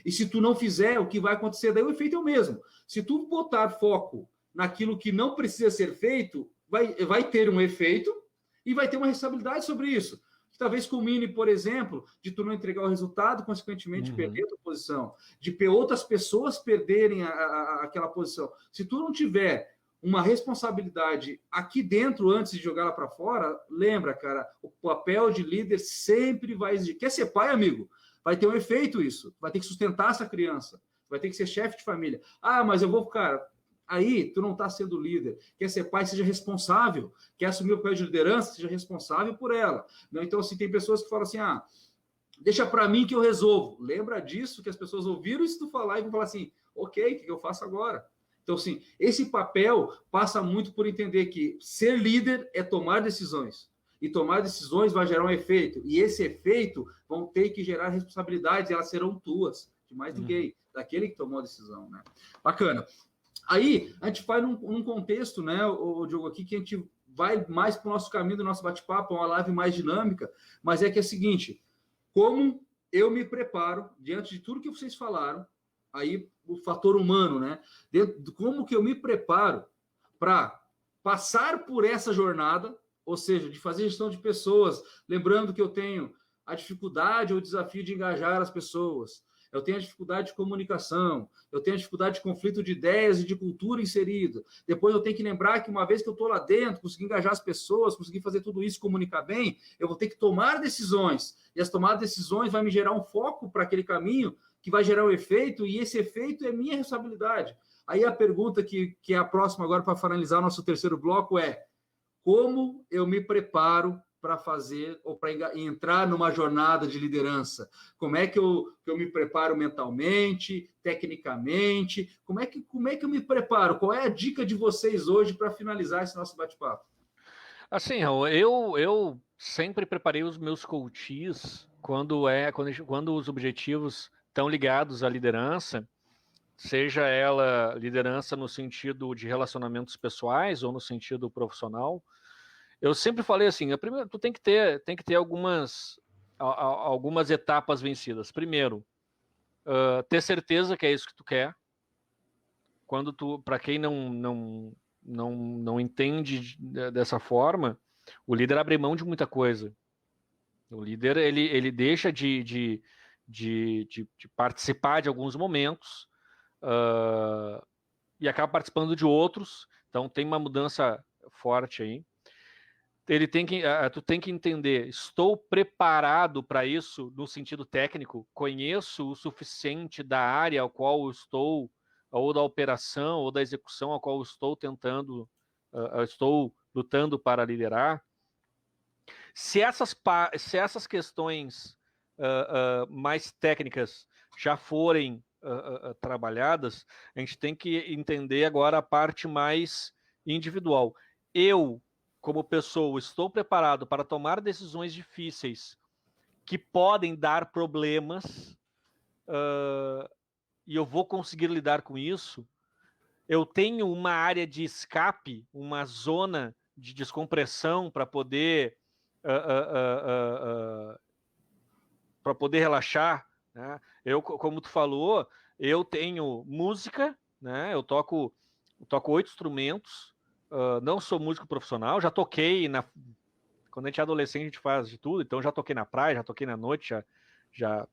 E se tu não fizer, o que vai acontecer? Daí o efeito é o mesmo. Se tu botar foco naquilo que não precisa ser feito, vai ter um efeito e vai ter uma responsabilidade sobre isso. Talvez culmine, por exemplo, de tu não entregar o resultado, consequentemente perder a tua posição, de outras pessoas perderem aquela posição. Se tu não tiver uma responsabilidade aqui dentro antes de jogá-la para fora, lembra, cara, o papel de líder sempre vai exigir. Quer ser pai, amigo? Vai ter um efeito isso. Vai ter que sustentar essa criança. Vai ter que ser chefe de família. Mas eu vou, cara... Aí, tu não está sendo líder. Quer ser pai, seja responsável. Quer assumir o papel de liderança, seja responsável por ela. Então, assim, tem pessoas que falam assim, deixa para mim que eu resolvo. Lembra disso, que as pessoas ouviram isso tu falar e vão falar assim, ok, o que eu faço agora? Então, assim, esse papel passa muito por entender que ser líder é tomar decisões. E tomar decisões vai gerar um efeito. E esse efeito vão ter que gerar responsabilidades, e elas serão tuas, de mais ninguém, daquele que tomou a decisão, né? Bacana. Aí, a gente vai num contexto, né, o Diogo, aqui, que a gente vai mais para o nosso caminho do nosso bate-papo, uma live mais dinâmica, mas é que é o seguinte, como eu me preparo, diante de tudo que vocês falaram, aí o fator humano, né, como que eu me preparo para passar por essa jornada, ou seja, de fazer gestão de pessoas, lembrando que eu tenho a dificuldade ou o desafio de engajar as pessoas, eu tenho a dificuldade de comunicação, eu tenho a dificuldade de conflito de ideias e de cultura inserida. Depois eu tenho que lembrar que uma vez que eu estou lá dentro, consegui engajar as pessoas, consegui fazer tudo isso, comunicar bem, eu vou ter que tomar decisões. E as tomadas de decisões vai me gerar um foco para aquele caminho que vai gerar um efeito, e esse efeito é minha responsabilidade. Aí a pergunta que é a próxima agora para finalizar nosso terceiro bloco é: como eu me preparo para fazer ou para entrar numa jornada de liderança? Como é que eu me preparo mentalmente, tecnicamente? Como é que eu me preparo? Qual é a dica de vocês hoje para finalizar esse nosso bate-papo? Assim, Raul, eu sempre preparei os meus coaches quando os objetivos estão ligados à liderança, seja ela liderança no sentido de relacionamentos pessoais ou no sentido profissional. Eu sempre falei assim, primeiro, tu tem que ter algumas etapas vencidas. Primeiro, ter certeza que é isso que tu quer. Para quem não entende dessa forma, o líder abre mão de muita coisa. O líder ele deixa de participar de alguns momentos e acaba participando de outros. Então tem uma mudança forte aí. Tu tem que entender, estou preparado para isso no sentido técnico, conheço o suficiente da área ao qual eu estou, ou da operação, ou da execução ao qual eu estou estou lutando para liderar. Se essas questões mais técnicas já forem trabalhadas, a gente tem que entender agora a parte mais individual. Eu, como pessoa, estou preparado para tomar decisões difíceis que podem dar problemas e eu vou conseguir lidar com isso. Eu tenho uma área de escape, uma zona de descompressão para poder relaxar, né? Como tu falou, eu tenho música, né? Eu toco 8 instrumentos. Não sou músico profissional, já toquei quando a gente é adolescente a gente faz de tudo, então já toquei na praia, já toquei na noite, já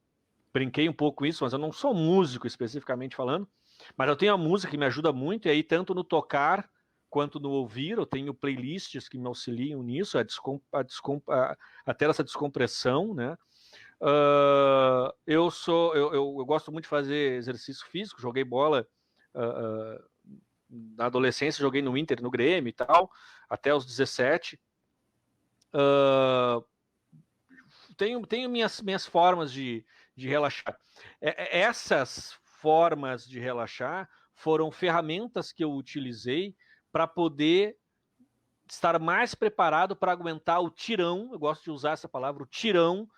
brinquei um pouco com isso, mas eu não sou músico especificamente falando, mas eu tenho a música que me ajuda muito, e aí tanto no tocar quanto no ouvir, eu tenho playlists que me auxiliam nisso, a ter essa descompressão, né? Eu gosto muito de fazer exercício físico, joguei bola na adolescência, joguei no Inter, no Grêmio e tal, até os 17. Tenho minhas formas de relaxar. Essas formas de relaxar foram ferramentas que eu utilizei para poder estar mais preparado para aguentar o tirão, eu gosto de usar essa palavra, o tirão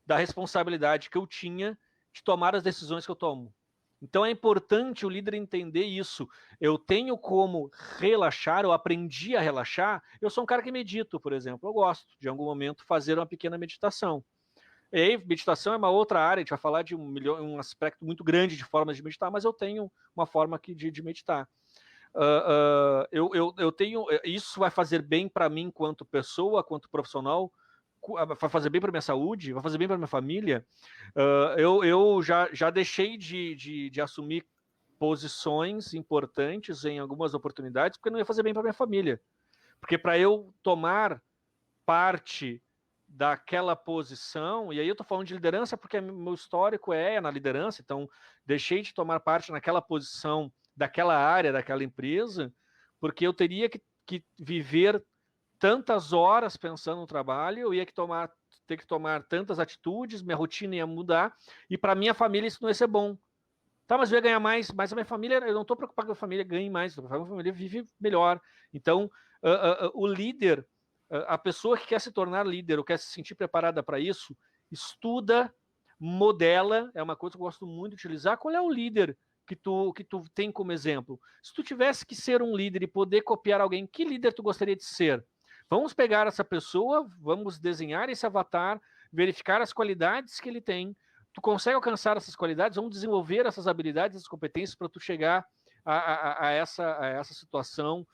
da responsabilidade que eu tinha de tomar as decisões que eu tomo. Então é importante o líder entender isso. Eu tenho como relaxar, eu aprendi a relaxar. Eu sou um cara que medito, por exemplo. Eu gosto de, em algum momento, fazer uma pequena meditação. E aí, meditação é uma outra área, a gente vai falar de um aspecto muito grande de formas de meditar, mas eu tenho uma forma de meditar. Eu tenho, isso vai fazer bem para mim quanto pessoa, quanto profissional, vai fazer bem para minha saúde, vai fazer bem para minha família. Eu já deixei de assumir posições importantes em algumas oportunidades porque não ia fazer bem para minha família. Porque para eu tomar parte daquela posição, e aí eu estou falando de liderança porque meu histórico é na liderança, então deixei de tomar parte naquela posição daquela área, daquela empresa, porque eu teria que viver tantas horas pensando no trabalho, eu ia ter que tomar tantas atitudes, minha rotina ia mudar, e para minha família isso não ia ser bom. Tá, mas eu ia ganhar mais, mas a minha família, eu não estou preocupado que a família ganhe mais, a minha família vive melhor. Então, o líder, a pessoa que quer se tornar líder ou quer se sentir preparada para isso, estuda, modela, é uma coisa que eu gosto muito de utilizar. Qual é o líder que tu tem como exemplo? Se tu tivesse que ser um líder e poder copiar alguém, que líder tu gostaria de ser? Vamos pegar essa pessoa, vamos desenhar esse avatar, verificar as qualidades que ele tem. Tu consegue alcançar essas qualidades, vamos desenvolver essas habilidades, essas competências para tu chegar a essa situação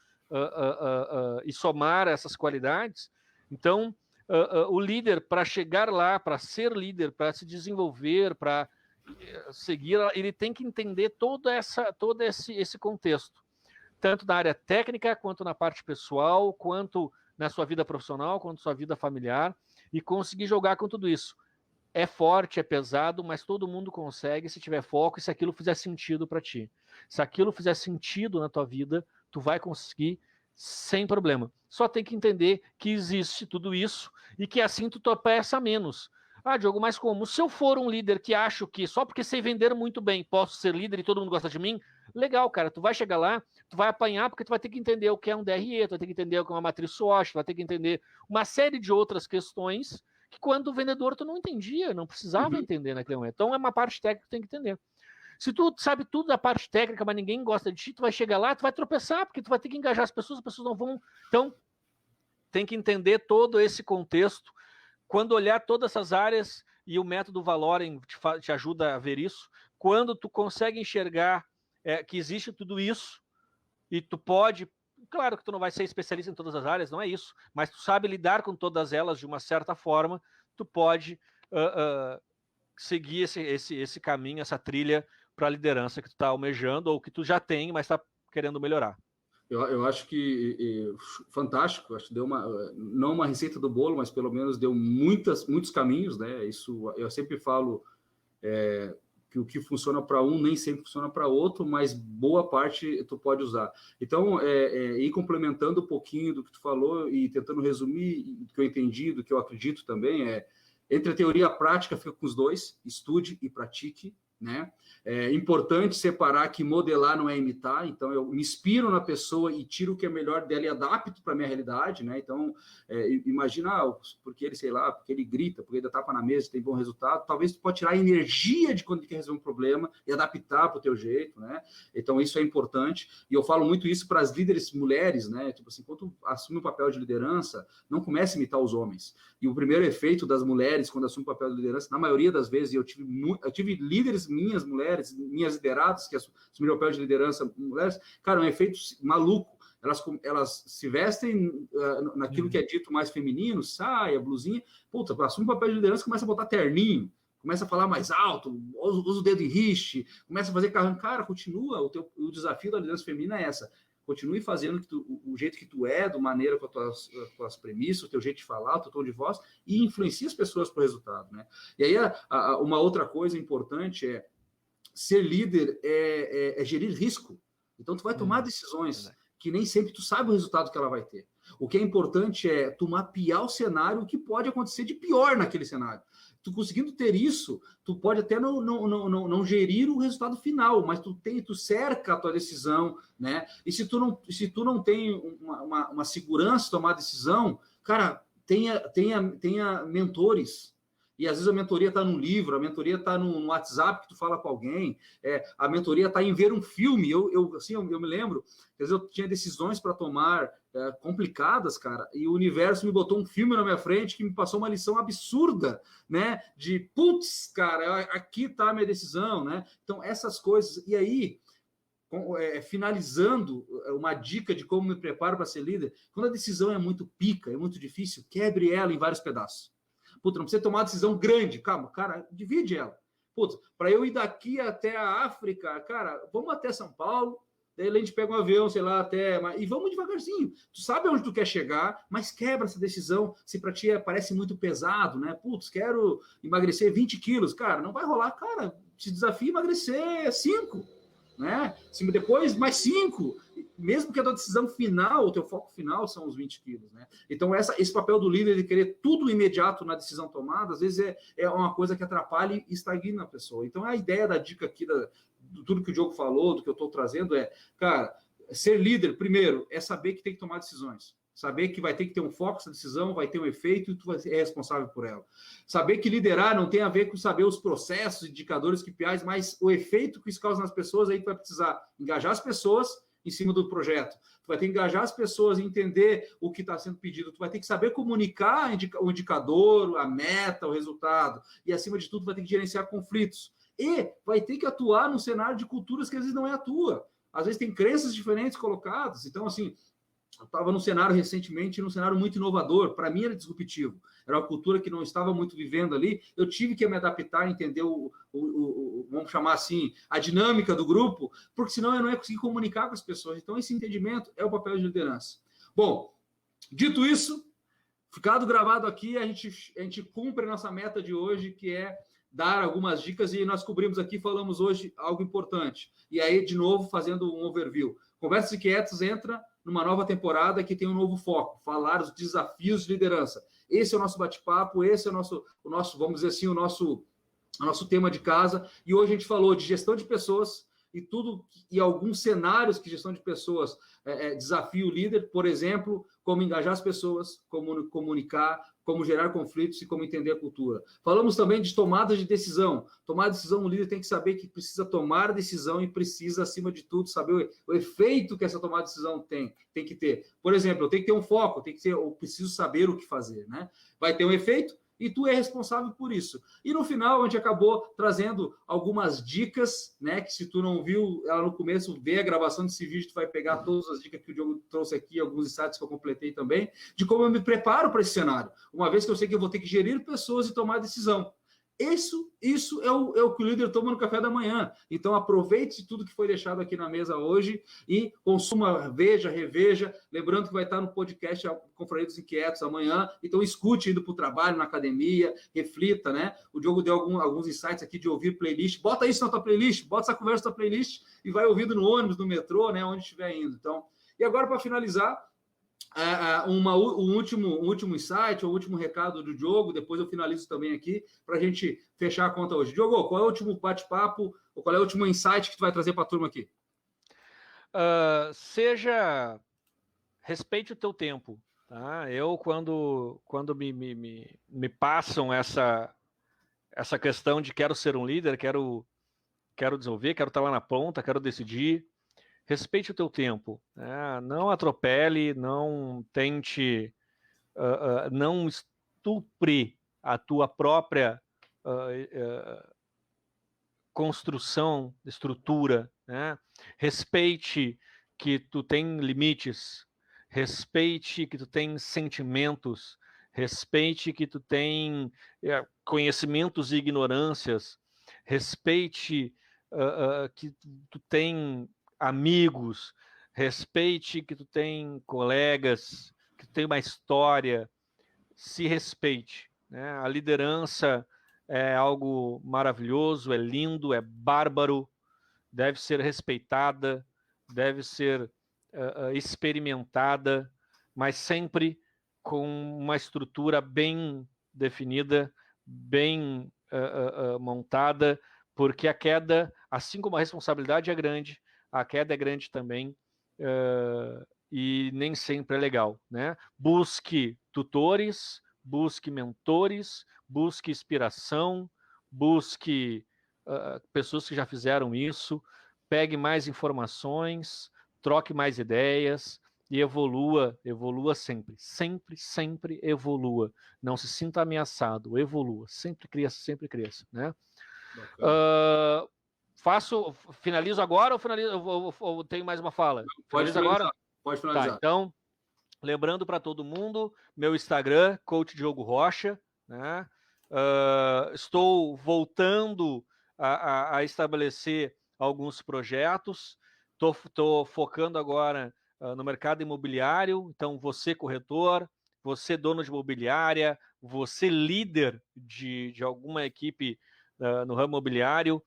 e somar essas qualidades. Então, o líder, para chegar lá, para ser líder, para se desenvolver, para seguir, ele tem que entender todo esse contexto, tanto na área técnica, quanto na parte pessoal, quanto na sua vida profissional, quanto na sua vida familiar, e conseguir jogar com tudo isso. É forte, é pesado, mas todo mundo consegue se tiver foco e se aquilo fizer sentido para ti. Se aquilo fizer sentido na tua vida, tu vai conseguir sem problema. Só tem que entender que existe tudo isso e que assim tu tropeça menos. Ah, Diogo, mas como? Se eu for um líder que acho que só porque sei vender muito bem posso ser líder e todo mundo gosta de mim, legal, cara, tu vai chegar lá, tu vai apanhar porque tu vai ter que entender o que é um DRE, tu vai ter que entender o que é uma matriz SWOT, tu vai ter que entender uma série de outras questões que quando o vendedor tu não entendia, não precisava entender naquele momento. Então é uma parte técnica que tu tem que entender. Se tu sabe tudo da parte técnica, mas ninguém gosta de ti, tu vai chegar lá, tu vai tropeçar, porque tu vai ter que engajar as pessoas não vão... Então, tem que entender todo esse contexto. Quando olhar todas essas áreas, e o método Valorem te ajuda a ver isso, quando tu consegue enxergar que existe tudo isso, e tu pode... Claro que tu não vai ser especialista em todas as áreas, não é isso, mas tu sabe lidar com todas elas de uma certa forma, tu pode seguir esse caminho, essa trilha para a liderança que tu está almejando ou que tu já tem, mas está querendo melhorar. Eu acho que fantástico, acho que deu não uma receita do bolo, mas pelo menos deu muitos caminhos, né? Isso eu sempre falo que o que funciona para um nem sempre funciona para outro, mas boa parte tu pode usar. Então, ir complementando um pouquinho do que tu falou e tentando resumir do que eu entendi, do que eu acredito também, entre a teoria e a prática, fica com os dois, estude e pratique, né? É importante separar que modelar não é imitar, então eu me inspiro na pessoa e tiro o que é melhor dela e adapto para a minha realidade, né? Então, imagina, porque ele, sei lá, porque ele grita, porque ele dá tapa na mesa e tem bom resultado, talvez tu pode tirar a energia de quando ele quer resolver um problema e adaptar para o teu jeito, né? Então, isso é importante, e eu falo muito isso para as líderes mulheres, né? Tipo assim, quando tu assume um papel de liderança, não comece a imitar os homens. E o primeiro efeito das mulheres, quando assumem o papel de liderança, na maioria das vezes, eu tive líderes, minhas mulheres, minhas lideradas, que assumiram o papel de liderança, mulheres, cara, é um efeito maluco. Elas se vestem naquilo que é dito mais feminino, saia, blusinha, puta, assume o papel de liderança, começa a botar terninho, começa a falar mais alto, usa o dedo em riste, começa a fazer carro. Cara, continua, o desafio da liderança feminina é essa. Continue fazendo o jeito que tu é, da maneira com as tuas premissas, o teu jeito de falar, o teu tom de voz, e influencia as pessoas para o resultado, né? E aí, uma outra coisa importante é ser líder é gerir risco. Então, tu vai tomar decisões que nem sempre tu sabe o resultado que ela vai ter. O que é importante é tu mapear o cenário, o que pode acontecer de pior naquele cenário. Tu conseguindo ter isso, tu pode até não gerir o resultado final, mas tu cerca a tua decisão, né? E se tu não tem uma segurança de tomar decisão, cara, tenha mentores. E às vezes a mentoria está num livro, a mentoria está no WhatsApp que tu fala com alguém, a mentoria está em ver um filme. Eu me lembro, às vezes eu tinha decisões para tomar complicadas, cara, e o universo me botou um filme na minha frente que me passou uma lição absurda, né? De putz, cara, aqui está a minha decisão, né? Então, essas coisas. E aí, finalizando uma dica de como me preparo para ser líder, quando a decisão é muito pica, é muito difícil, quebre ela em vários pedaços. Puta, não precisa tomar uma decisão grande, calma, cara, divide ela. Puta, para eu ir daqui até a África, cara, vamos até São Paulo, daí a gente pega um avião, sei lá, e vamos devagarzinho. Tu sabe onde tu quer chegar, mas quebra essa decisão, se para ti parece muito pesado, né? Putz, quero emagrecer 20 quilos, cara, não vai rolar, cara, te desafio emagrecer 5, né? Depois mais 5, mesmo que a tua decisão final, o teu foco final são os 20 quilos, né? Então, esse papel do líder de querer tudo imediato na decisão tomada, às vezes é uma coisa que atrapalha e estagna a pessoa. Então, a ideia da dica aqui, de tudo que o Diogo falou, do que eu estou trazendo cara, ser líder, primeiro, é saber que tem que tomar decisões. Saber que vai ter que ter um foco essa decisão, vai ter um efeito e tu vai ser responsável por ela. Saber que liderar não tem a ver com saber os processos, indicadores, KPIs, mas o efeito que isso causa nas pessoas, aí tu vai precisar engajar as pessoas em cima do projeto. Tu vai ter que engajar as pessoas e entender o que está sendo pedido. Tu vai ter que saber comunicar o indicador, a meta, o resultado. E, acima de tudo, vai ter que gerenciar conflitos. E vai ter que atuar num cenário de culturas que às vezes não é a tua. Às vezes tem crenças diferentes colocadas. Então, assim, estava num cenário recentemente, num cenário muito inovador, para mim era disruptivo, era uma cultura que não estava muito vivendo ali, eu tive que me adaptar, entender vamos chamar assim, a dinâmica do grupo, porque senão eu não ia conseguir comunicar com as pessoas. Então esse entendimento é o papel de liderança. Bom, dito isso, ficado gravado aqui, a gente cumpre a nossa meta de hoje, que é dar algumas dicas, e nós cobrimos aqui, falamos hoje algo importante. E aí, de novo, fazendo um overview. Conversas Inquietas entra numa nova temporada que tem um novo foco, falar os desafios de liderança. Esse é o nosso bate-papo, esse é o nosso, vamos dizer assim, o nosso tema de casa. E hoje a gente falou de gestão de pessoas e alguns cenários que gestão de pessoas desafia o líder, por exemplo, como engajar as pessoas, como comunicar, como gerar conflitos e como entender a cultura. Falamos também de tomada de decisão. Tomar decisão, o líder tem que saber que precisa tomar a decisão e precisa, acima de tudo, saber o efeito que essa tomada de decisão tem que ter. Por exemplo, eu tenho que ter um foco, eu preciso saber o que fazer, né? Vai ter um efeito, e tu é responsável por isso. E no final, a gente acabou trazendo algumas dicas, né? Que se tu não viu ela no começo, vê a gravação desse vídeo, tu vai pegar todas as dicas que o Diogo trouxe aqui, alguns insights que eu completei também, de como eu me preparo para esse cenário. Uma vez que eu sei que eu vou ter que gerir pessoas e tomar decisão. Isso é o que o líder toma no café da manhã. Então, aproveite tudo que foi deixado aqui na mesa hoje e consuma, veja, reveja. Lembrando que vai estar no podcast Confraria dos Inquietos amanhã. Então, escute indo para o trabalho, na academia, reflita, né? O Diogo deu alguns insights aqui de ouvir playlist. Bota isso na tua playlist, bota essa conversa na tua playlist e vai ouvindo no ônibus, no metrô, né? Onde estiver indo. Então, e agora, para finalizar, um último insight, um último recado do Diogo, depois eu finalizo também aqui, para a gente fechar a conta hoje. Diogo, qual é o último bate-papo, ou qual é o último insight que tu vai trazer para a turma aqui? Respeite o teu tempo. Tá? Eu, quando me passam essa questão de quero ser um líder, quero desenvolver, quero estar lá na ponta, quero decidir, respeite o teu tempo, né? Não atropele, não tente, não estupre a tua própria construção, estrutura, né? Respeite que tu tem limites, respeite que tu tem sentimentos, respeite que tu tem conhecimentos e ignorâncias, respeite que tu tem amigos, respeite que tu tem colegas, que tu tem uma história, se respeite, né? A liderança é algo maravilhoso, é lindo, é bárbaro, deve ser respeitada, deve ser experimentada, mas sempre com uma estrutura bem definida, bem montada, porque a queda, assim como a responsabilidade é grande, a queda é grande também, e nem sempre é legal, né? Busque tutores, busque mentores, busque inspiração, busque pessoas que já fizeram isso, pegue mais informações, troque mais ideias e evolua sempre evolua. Não se sinta ameaçado, evolua, sempre cresça, né? Finalizo agora ou tenho mais uma fala? Pode finalizar. Pode finalizar. Tá, então, lembrando para todo mundo, meu Instagram, Coach Diogo Rocha, né? Estou voltando a estabelecer alguns projetos, estou focando agora no mercado imobiliário, então você corretor, você dono de imobiliária, você líder de alguma equipe no ramo imobiliário,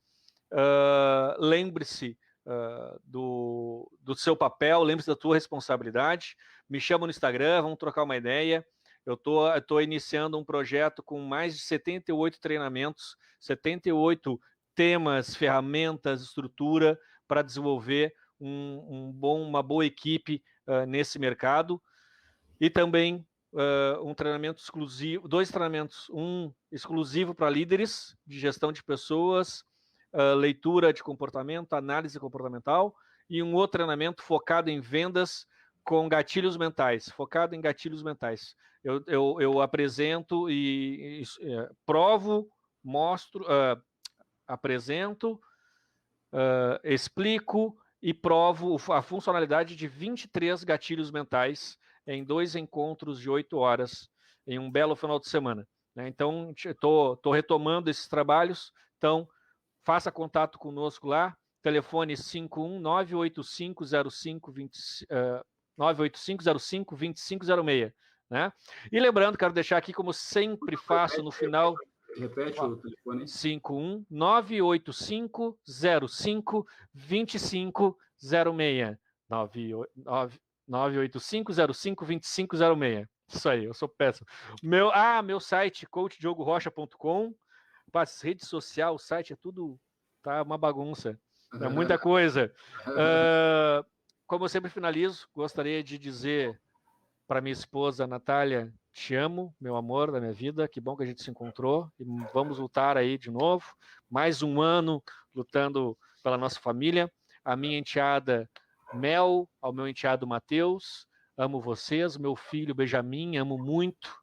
lembre-se do seu papel, lembre-se da tua responsabilidade, me chama no Instagram, vamos trocar uma ideia. Eu estou iniciando um projeto com mais de 78 treinamentos, 78 temas, ferramentas, estrutura para desenvolver uma boa equipe nesse mercado. E também um treinamento exclusivo, 2 treinamentos, um exclusivo para líderes de gestão de pessoas, leitura de comportamento, análise comportamental, e um outro treinamento focado em vendas com gatilhos mentais, focado em gatilhos mentais. Eu apresento e provo, mostro, apresento, explico e provo a funcionalidade de 23 gatilhos mentais em 2 encontros de 8 horas em um belo final de semana. Né? Então, estou retomando esses trabalhos. Então, faça contato conosco lá. Telefone 51985052506. Né? E lembrando, quero deixar aqui, como sempre faço no final... Repete o telefone. 51985052506. 985052506. Isso aí, eu sou péssimo. Meu site, coachdiogo.rocha.com. Rede social, o site é tudo... Tá uma bagunça. É muita coisa. Como eu sempre finalizo, gostaria de dizer para minha esposa, Natália, te amo, meu amor da minha vida, que bom que a gente se encontrou e vamos lutar aí de novo, mais um ano lutando pela nossa família. A minha enteada Mel, ao meu enteado Matheus, amo vocês, meu filho Benjamin, amo muito,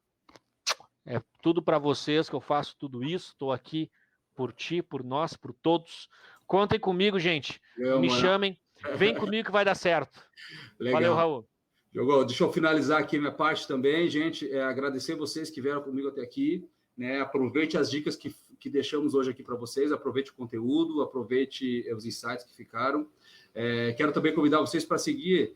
é tudo para vocês que eu faço tudo isso, estou aqui por ti, por nós, por todos. Contem comigo, gente, me chamem, vem comigo que vai dar certo. Legal. Valeu, Raul. Diogo, deixa eu finalizar aqui a minha parte também, gente. Agradecer vocês que vieram comigo até aqui. Né? Aproveite as dicas que deixamos hoje aqui para vocês, aproveite o conteúdo, aproveite os insights que ficaram. Quero também convidar vocês para seguir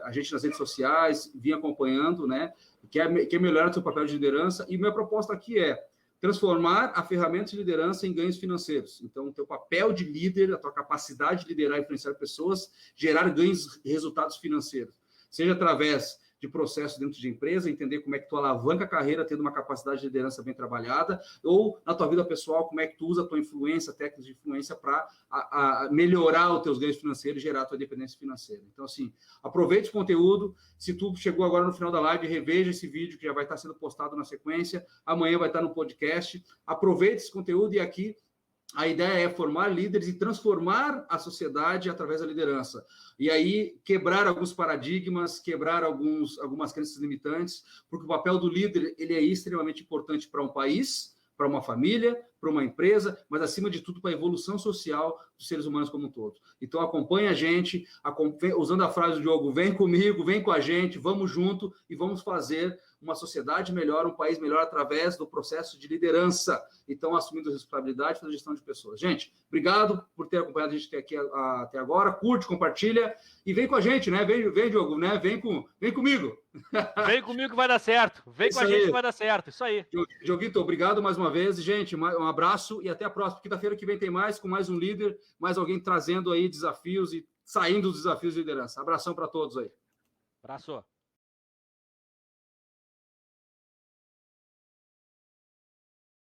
a gente nas redes sociais, vir acompanhando, né? Quer melhorar o seu papel de liderança. E minha proposta aqui é transformar a ferramenta de liderança em ganhos financeiros. Então, o teu papel de líder, a tua capacidade de liderar e influenciar pessoas, gerar ganhos e resultados financeiros. Seja através de processos dentro de empresa, entender como é que tu alavanca a carreira tendo uma capacidade de liderança bem trabalhada, ou na tua vida pessoal, como é que tu usa a tua influência, técnicas de influência para melhorar os teus ganhos financeiros e gerar a tua independência financeira. Então, assim, aproveite o conteúdo. Se tu chegou agora no final da live, reveja esse vídeo que já vai estar sendo postado na sequência. Amanhã vai estar no podcast. Aproveite esse conteúdo e aqui a ideia é formar líderes e transformar a sociedade através da liderança. E aí, quebrar alguns paradigmas, quebrar algumas crenças limitantes, porque o papel do líder ele é extremamente importante para um país, para uma família, para uma empresa, mas, acima de tudo, para a evolução social dos seres humanos como um todo. Então, acompanhe a gente, usando a frase do Diogo, vem comigo, vem com a gente, vamos junto e vamos fazer uma sociedade melhor, um país melhor através do processo de liderança. Então, assumindo a responsabilidade da gestão de pessoas. Gente, obrigado por ter acompanhado a gente até agora. Curte, compartilha e vem com a gente, né? Vem Diogo, né? Vem comigo. Vem comigo que vai dar certo. Vem com a gente que vai dar certo. Isso aí. Dioguito, obrigado mais uma vez. Gente, um abraço e até a próxima. Quinta-feira que vem tem mais, com mais um líder, mais alguém trazendo aí desafios e saindo dos desafios de liderança. Abração para todos aí. Abraço.